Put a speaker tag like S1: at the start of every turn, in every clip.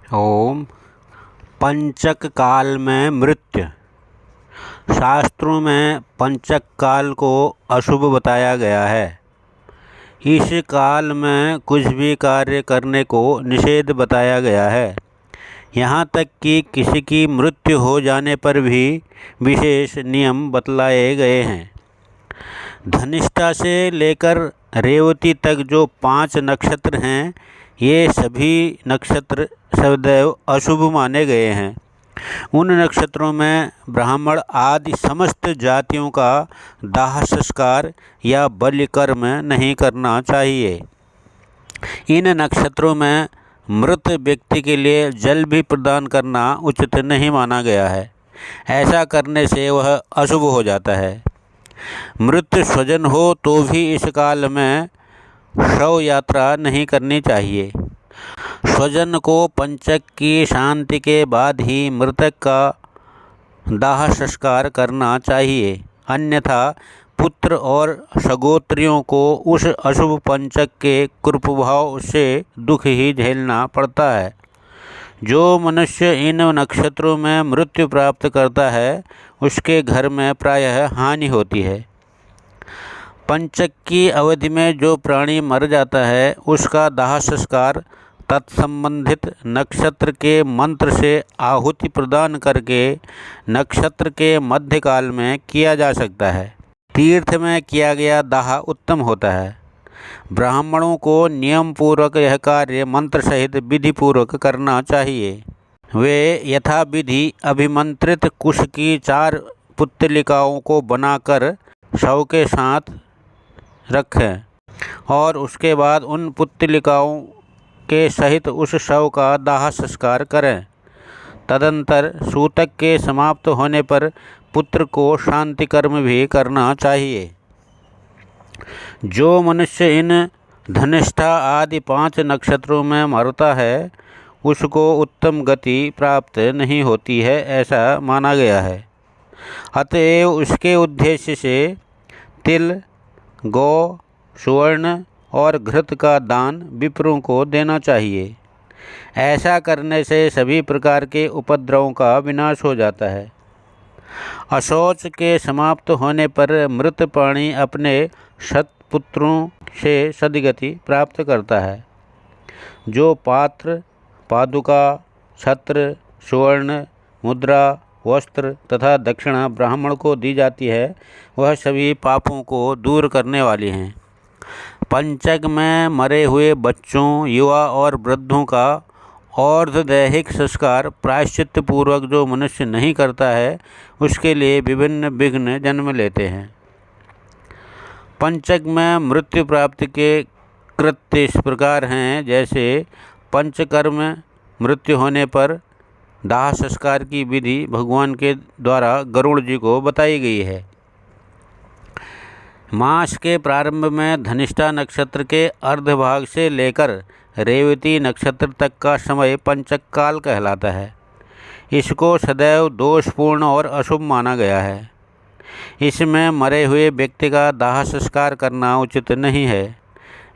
S1: ओम। पंचक काल में मृत्यु। शास्त्रों में पंचक काल को अशुभ बताया गया है। इस काल में कुछ भी कार्य करने को निषेध बताया गया है। यहाँ तक कि किसी की मृत्यु हो जाने पर भी विशेष नियम बतलाए गए हैं। धनिष्ठा से लेकर रेवती तक जो 5 नक्षत्र हैं, ये सभी नक्षत्र सदैव अशुभ माने गए हैं। उन नक्षत्रों में ब्राह्मण आदि समस्त जातियों का दाह संस्कार या बलि कर्म नहीं करना चाहिए। इन नक्षत्रों में मृत व्यक्ति के लिए जल भी प्रदान करना उचित नहीं माना गया है। ऐसा करने से वह अशुभ हो जाता है। मृत स्वजन हो तो भी इस काल में शव यात्रा नहीं करनी चाहिए। स्वजन को पंचक की शांति के बाद ही मृतक का दाह संस्कार करना चाहिए, अन्यथा पुत्र और सगोत्रियों को उस अशुभ पंचक के कुप्रभाव से दुख ही झेलना पड़ता है। जो मनुष्य इन नक्षत्रों में मृत्यु प्राप्त करता है, उसके घर में प्रायः हानि होती है। पंचक की अवधि में जो प्राणी मर जाता है, उसका दाह संस्कार तत्संबंधित नक्षत्र के मंत्र से आहुति प्रदान करके नक्षत्र के मध्यकाल में किया जा सकता है। तीर्थ में किया गया दाह उत्तम होता है। ब्राह्मणों को नियम पूर्वक यह कार्य मंत्र सहित विधि पूर्वक करना चाहिए। वे यथा विधि अभिमंत्रित कुश की 4 पुतलिकाओं को बनाकर शव के साथ रखें और उसके बाद उन पुतलिकाओं के सहित उस शव का दाह संस्कार करें। तदंतर सूतक के समाप्त होने पर पुत्र को शांति कर्म भी करना चाहिए। जो मनुष्य इन धनिष्ठा आदि 5 नक्षत्रों में मरता है, उसको उत्तम गति प्राप्त नहीं होती है, ऐसा माना गया है। अतएव उसके उद्देश्य से तिल, गौ, सुवर्ण और घृत का दान विप्रों को देना चाहिए। ऐसा करने से सभी प्रकार के उपद्रवों का विनाश हो जाता है। अशौच के समाप्त होने पर मृत प्राणी अपने सत्पुत्रों से सद्गति प्राप्त करता है। जो पात्र, पादुका, छत्र, सुवर्ण, मुद्रा, वस्त्र तथा दक्षिणा ब्राह्मण को दी जाती है, वह सभी पापों को दूर करने वाली हैं। पंचक में मरे हुए बच्चों, युवा और वृद्धों का और्ध्वदैहिक संस्कार प्रायश्चित पूर्वक जो मनुष्य नहीं करता है, उसके लिए विभिन्न विघ्न जन्म लेते हैं। पंचक में मृत्यु प्राप्ति के कृत्य इस प्रकार हैं, जैसे पंचकर्म मृत्यु होने पर दाह संस्कार की विधि भगवान के द्वारा गरुड़ जी को बताई गई है। मास के प्रारंभ में धनिष्ठा नक्षत्र के अर्धभाग से लेकर रेवती नक्षत्र तक का समय पंचक काल कहलाता है। इसको सदैव दोषपूर्ण और अशुभ माना गया है। इसमें मरे हुए व्यक्ति का दाह संस्कार करना उचित नहीं है।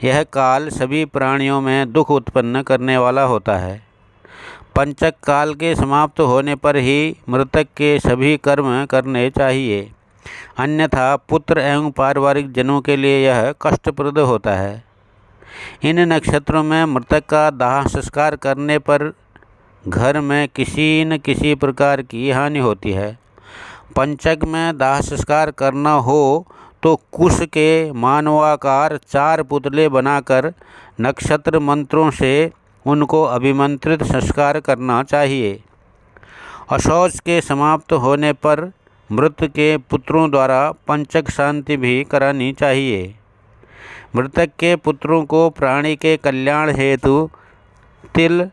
S1: यह काल सभी प्राणियों में दुख उत्पन्न करने वाला होता है। पंचक काल के समाप्त होने पर ही मृतक के सभी कर्म करने चाहिए, अन्यथा पुत्र एवं पारिवारिक जनों के लिए यह कष्टप्रद होता है। इन नक्षत्रों में मृतक का दाह संस्कार करने पर घर में किसी न किसी प्रकार की हानि होती है। पंचक में दाह संस्कार करना हो तो कुश के मानवाकार 4 पुतले बनाकर नक्षत्र मंत्रों से उनको अभिमंत्रित संस्कार करना चाहिए। अशौच के समाप्त होने पर मृत के पुत्रों द्वारा पंचक शांति भी करानी चाहिए। मृतक के पुत्रों को प्राणी के कल्याण हेतु तिल,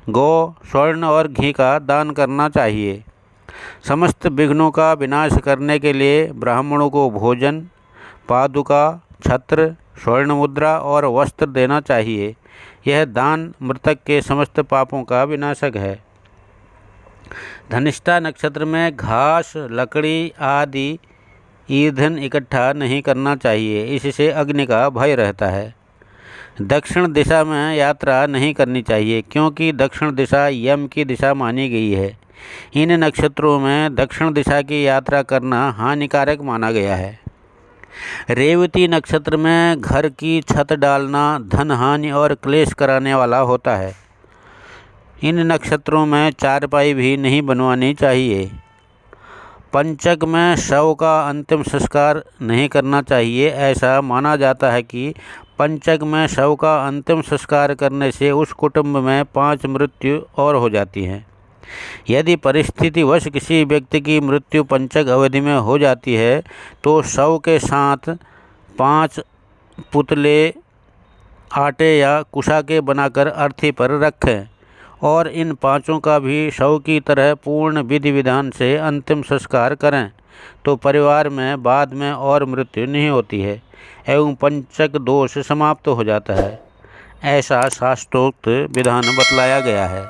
S1: गौ, स्वर्ण और घी का दान करना चाहिए। समस्त विघ्नों का विनाश करने के लिए ब्राह्मणों को भोजन, पादुका, छत्र, स्वर्ण मुद्रा और वस्त्र देना चाहिए। यह दान मृतक के समस्त पापों का विनाशक है। धनिष्ठा नक्षत्र में घास, लकड़ी आदि ईंधन इकट्ठा नहीं करना चाहिए, इससे अग्नि का भय रहता है। दक्षिण दिशा में यात्रा नहीं करनी चाहिए, क्योंकि दक्षिण दिशा यम की दिशा मानी गई है। इन नक्षत्रों में दक्षिण दिशा की यात्रा करना हानिकारक माना गया है। रेवती नक्षत्र में घर की छत डालना धन हानि और क्लेश कराने वाला होता है। इन नक्षत्रों में चारपाई भी नहीं बनवानी चाहिए। पंचक में शव का अंतिम संस्कार नहीं करना चाहिए। ऐसा माना जाता है कि पंचक में शव का अंतिम संस्कार करने से उस कुटुंब में 5 मृत्यु और हो जाती हैं। यदि परिस्थितिवश किसी व्यक्ति की मृत्यु पंचक अवधि में हो जाती है तो शव के साथ 5 पुतले आटे या कुशा के बनाकर अर्थी पर रखें और इन 5 का भी शव की तरह पूर्ण विधि विधान से अंतिम संस्कार करें तो परिवार में बाद में और मृत्यु नहीं होती है एवं पंचक दोष समाप्त हो जाता है। ऐसा शास्त्रोक्त विधान बतलाया गया है।